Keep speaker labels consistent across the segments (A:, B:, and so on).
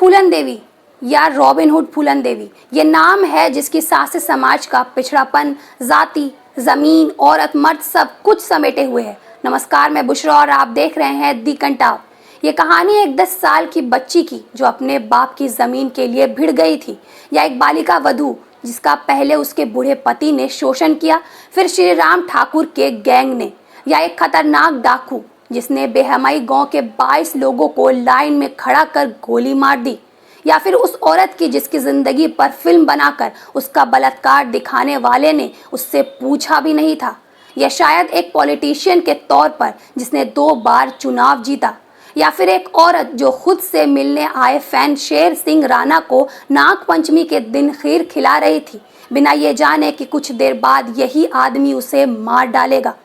A: फूलन देवी या robin hood फूलन देवी, ये नाम है जिसकी सांस से समाज का पिछड़ापन, जाति, जमीन, औरत, मर्द सब कुछ समेटे हुए है। नमस्कार, मैं बुशरा और आप देख रहे हैं दी कंटाव। ये कहानी एक 10 साल की बच्ची की जो अपने बाप की जमीन के लिए भिड़ गई थी, या एक बालिका वधू जिसका पहले उसके बूढ़े पति ने शोषण किया, फिर श्री राम ठाकुर के गैंग ने, या एक खतरनाक डाकू जिसने बेहमाई गांव के 22 लोगों को लाइन में खड़ा कर गोली मार दी, या फिर उस औरत की जिसकी जिंदगी पर फिल्म बनाकर उसका बलात्कार दिखाने वाले ने उससे पूछा भी नहीं था, या शायद एक पॉलिटिशियन के तौर पर जिसने 2 बार चुनाव जीता, या फिर एक औरत जो खुद से मिलने आए फैन शेर सिंह राणा को नाग पंचमी के दिन खीर खिला रही थी, बिना ये जाने कि कुछ देर बाद यही आदमी उसे मार डालेगा।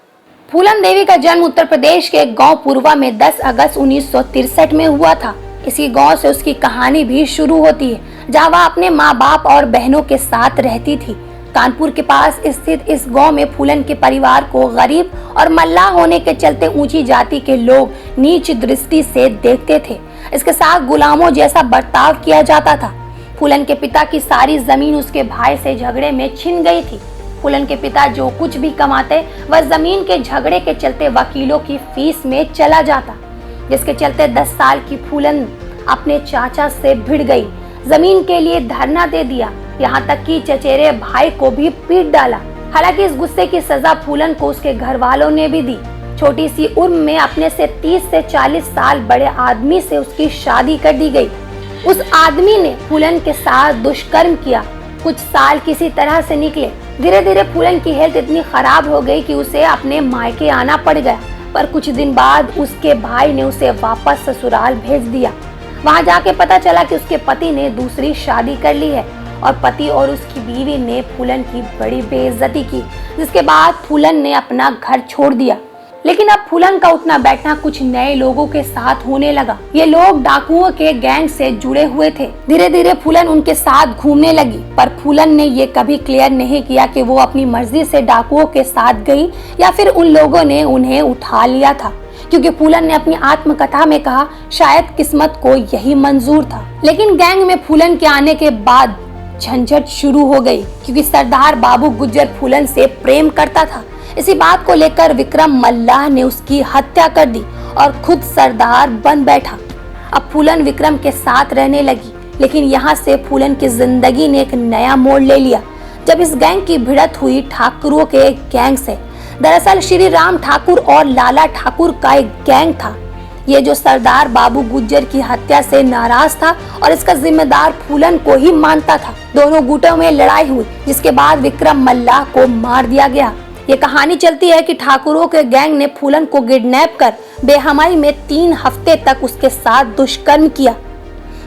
A: फूलन देवी का जन्म उत्तर प्रदेश के एक गांव पुरवा में 10 अगस्त 1963 में हुआ था। इसी गांव से उसकी कहानी भी शुरू होती है, जहां वह अपने माँ बाप और बहनों के साथ रहती थी। कानपुर के पास स्थित इस गांव में फूलन के परिवार को गरीब और मल्लाह होने के चलते ऊंची जाति के लोग नीच दृष्टि से देखते थे। इसके साथ गुलामों जैसा बर्ताव किया जाता था। फूलन के पिता की सारी जमीन उसके भाई से झगड़े में छिन गई थी। फूलन के पिता जो कुछ भी कमाते वह जमीन के झगड़े के चलते वकीलों की फीस में चला जाता, जिसके चलते 10 साल की फूलन अपने चाचा से भिड़ गई, जमीन के लिए धरना दे दिया, यहाँ तक कि चचेरे भाई को भी पीट डाला। हालांकि इस गुस्से की सजा फूलन को उसके घर वालों ने भी दी। छोटी सी उम्र में अपने से 30 से 40 साल बड़े आदमी से उसकी शादी कर दी गई। उस आदमी ने फूलन के साथ दुष्कर्म किया। कुछ साल किसी तरह से निकले। धीरे धीरे फूलन की हेल्थ इतनी खराब हो गई कि उसे अपने मायके आना पड़ गया, पर कुछ दिन बाद उसके भाई ने उसे वापस ससुराल भेज दिया। वहां जाके पता चला कि उसके पति ने दूसरी शादी कर ली है और पति और उसकी बीवी ने फूलन की बड़ी बेइज्जती की, जिसके बाद फूलन ने अपना घर छोड़ दिया। लेकिन अब फूलन का उठना बैठना कुछ नए लोगों के साथ होने लगा। ये लोग डाकुओं के गैंग से जुड़े हुए थे। धीरे धीरे फूलन उनके साथ घूमने लगी, पर फूलन ने ये कभी क्लियर नहीं किया कि वो अपनी मर्जी से डाकुओं के साथ गई या फिर उन लोगों ने उन्हें उठा लिया था, क्योंकि फूलन ने अपनी आत्मकथा में कहा शायद किस्मत को यही मंजूर था। लेकिन गैंग में फूलन के आने के बाद झंझट शुरू हो गई, क्योंकि सरदार बाबू गुज्जर फूलन से प्रेम करता था। इसी बात को लेकर विक्रम मल्लाह ने उसकी हत्या कर दी और खुद सरदार बन बैठा। अब फूलन विक्रम के साथ रहने लगी, लेकिन यहाँ से फूलन की जिंदगी ने एक नया मोड़ ले लिया जब इस गैंग की भिड़त हुई ठाकुरों के एक गैंग से। दरअसल श्री राम ठाकुर और लाला ठाकुर का एक गैंग था, ये जो सरदार बाबू गुज्जर की हत्या से नाराज था और इसका जिम्मेदार फूलन को ही मानता था। दोनों गुटों में लड़ाई हुई, जिसके बाद विक्रम मल्लाह को मार दिया गया। ये कहानी चलती है कि ठाकुरों के गैंग ने फूलन को किडनैप कर बेहमाई में 3 हफ्ते तक उसके साथ दुष्कर्म किया।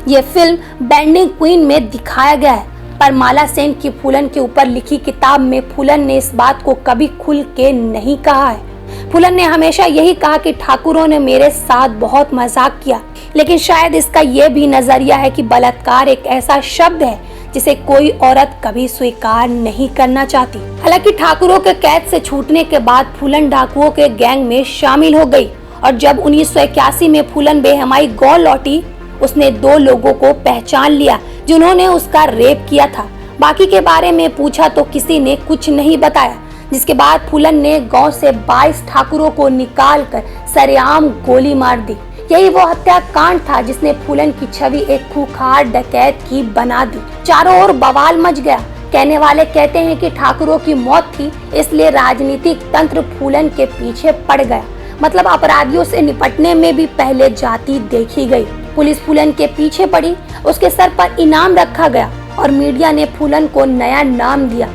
A: ये फिल्म बेंडिंग क्वीन में दिखाया गया है, पर माला सेन की फूलन के ऊपर लिखी किताब में फूलन ने इस बात को कभी खुल के नहीं कहा है। फूलन ने हमेशा यही कहा कि ठाकुरों ने मेरे साथ बहुत मजाक किया, लेकिन शायद इसका ये भी नजरिया है कि बलात्कार एक ऐसा शब्द है जिसे कोई औरत कभी स्वीकार नहीं करना चाहती। हालांकि ठाकुरों के कैद से छूटने के बाद फूलन डाकुओं के गैंग में शामिल हो गई, और जब 1981 में फूलन बेहमाई गांव लौटी, उसने 2 लोगों को पहचान लिया जिन्होंने उसका रेप किया था। बाकी के बारे में पूछा तो किसी ने कुछ नहीं बताया, जिसके बाद फूलन ने गांव से 22 ठाकुरों को निकाल कर सरेआम गोली मार दी। यही वो हत्याकांड था जिसने फूलन की छवि एक खूंखार डकैत की बना दी। चारों ओर बवाल मच गया। कहने वाले कहते हैं कि ठाकुरों की मौत थी, इसलिए राजनीतिक तंत्र फूलन के पीछे पड़ गया। मतलब अपराधियों से निपटने में भी पहले जाति देखी गई। पुलिस फूलन के पीछे पड़ी, उसके सर पर इनाम रखा गया और मीडिया ने फूलन को नया नाम दिया,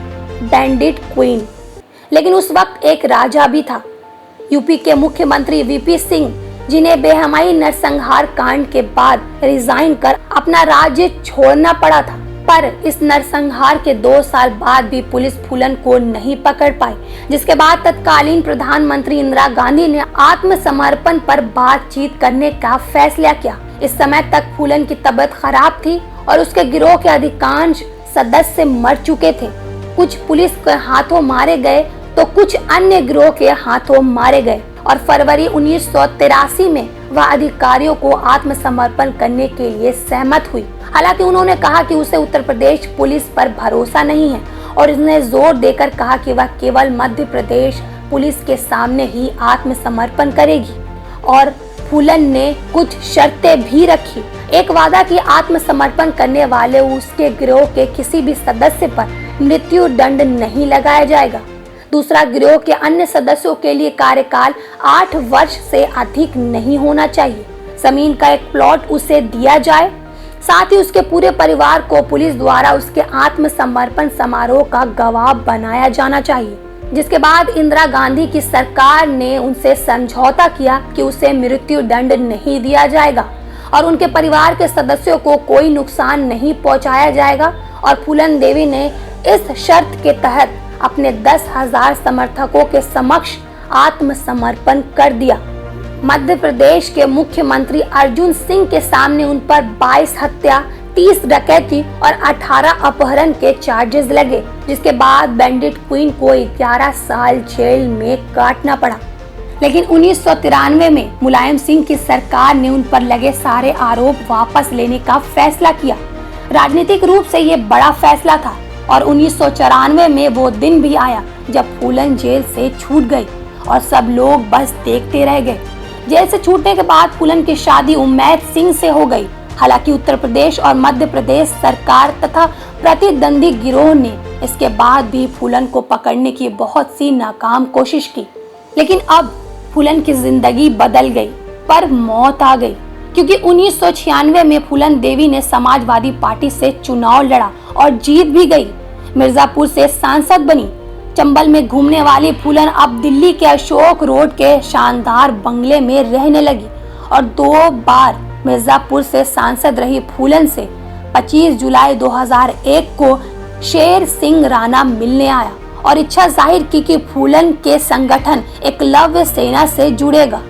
A: बैंडिट क्वीन। लेकिन उस वक्त एक राजा भी था, यूपी के मुख्यमंत्री वीपी सिंह, जिन्हें बेहमाई नरसंहार कांड के बाद रिजाइन कर अपना राज्य छोड़ना पड़ा था। पर इस नरसंहार के 2 साल बाद भी पुलिस फूलन को नहीं पकड़ पाई, जिसके बाद तत्कालीन प्रधानमंत्री इंदिरा गांधी ने आत्मसमर्पण पर बातचीत करने का फैसला किया। इस समय तक फूलन की तबीयत खराब थी और उसके गिरोह के अधिकांश सदस्य मर चुके थे। कुछ पुलिस के हाथों मारे गए तो कुछ अन्य गिरोह के हाथों मारे गए, और फरवरी 1983 में वह अधिकारियों को आत्मसमर्पण करने के लिए सहमत हुई। हालांकि उन्होंने कहा कि उसे उत्तर प्रदेश पुलिस पर भरोसा नहीं है और उसने जोर देकर कहा कि वह केवल मध्य प्रदेश पुलिस के सामने ही आत्मसमर्पण करेगी। और फूलन ने कुछ शर्तें भी रखी। एक वादा कि आत्मसमर्पण करने वाले उसके गिरोह के किसी भी सदस्य पर मृत्यु दंड नहीं लगाया जाएगा। दूसरा, गिरोह के अन्य सदस्यों के लिए कार्यकाल 8 वर्ष से अधिक नहीं होना चाहिए। जमीन का एक प्लॉट उसे दिया जाए। साथ ही उसके पूरे परिवार को पुलिस द्वारा उसके आत्मसमर्पण समारोह का गवाह बनाया जाना चाहिए। जिसके बाद इंदिरा गांधी की सरकार ने उनसे समझौता किया कि उसे मृत्यु दंड नहीं दिया जाएगा और उनके परिवार के सदस्यों को कोई नुकसान नहीं पहुंचाया जाएगा। और फूलन देवी ने इस शर्त के तहत अपने 10,000 समर्थकों के समक्ष आत्मसमर्पण कर दिया। मध्य प्रदेश के मुख्यमंत्री अर्जुन सिंह के सामने उन पर 22 हत्या, 30 डकैती और 18 अपहरण के चार्जेस लगे, जिसके बाद बैंडिट क्वीन को 11 साल जेल में काटना पड़ा। लेकिन 1993 में मुलायम सिंह की सरकार ने उन पर लगे सारे आरोप वापस लेने का फैसला किया। राजनीतिक रूप से ये बड़ा फैसला था और 1994 में वो दिन भी आया जब फूलन जेल से छूट गई और सब लोग बस देखते रह गए। जेल से छूटने के बाद फूलन की शादी उम्मैद सिंह से हो गई। हालांकि उत्तर प्रदेश और मध्य प्रदेश सरकार तथा प्रतिद्वंदी गिरोह ने इसके बाद भी फूलन को पकड़ने की बहुत सी नाकाम कोशिश की। लेकिन अब फूलन की जिंदगी बदल गई, पर मौत आ गई, क्योंकि 1996 में फूलन देवी ने समाजवादी पार्टी से चुनाव लड़ा और जीत भी गई। मिर्जापुर से सांसद बनी। चंबल में घूमने वाली फूलन अब दिल्ली के अशोक रोड के शानदार बंगले में रहने लगी और 2 बार मिर्जापुर से सांसद रही फूलन से 25 जुलाई 2001 को शेर सिंह राणा मिलने आया और इच्छा जाहिर की कि फूलन के संगठन एकलव्य सेना से जुड़ेगा।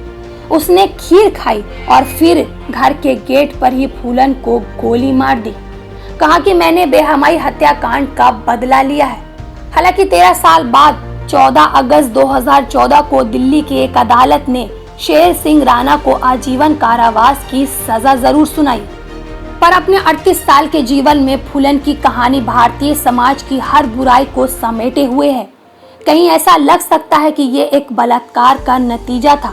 A: उसने खीर खाई और फिर घर के गेट पर ही फूलन को गोली मार दी। कहा कि मैंने बेहमाई हत्याकांड का बदला लिया है। हालांकि 13 साल बाद 14 अगस्त 2014 को दिल्ली की एक अदालत ने शेर सिंह राणा को आजीवन कारावास की सजा जरूर सुनाई, पर अपने 38 साल के जीवन में फूलन की कहानी भारतीय समाज की हर बुराई को समेटे हुए है। कहीं ऐसा लग सकता है कि ये एक बलात्कार का नतीजा था,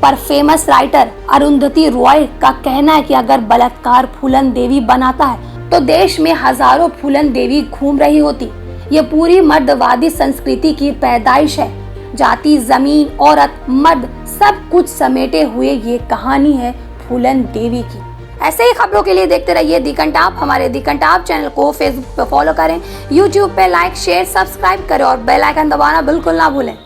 A: पर फेमस राइटर अरुंधति रॉय का कहना है कि अगर बलात्कार फूलन देवी बनाता है तो देश में हजारों फूलन देवी घूम रही होती। ये पूरी मर्दवादी संस्कृति की पैदाइश है। जाति, जमीन, औरत, मर्द सब कुछ समेटे हुए ये कहानी है फूलन देवी की। ऐसे ही खबरों के लिए देखते रहिए दी कंटाप। हमारे दी कंटाप चैनल को फेसबुक पे फॉलो करें, यूट्यूब पे लाइक, शेयर, सब्सक्राइब करें और बेल आइकन दबाना बिल्कुल ना भूलें।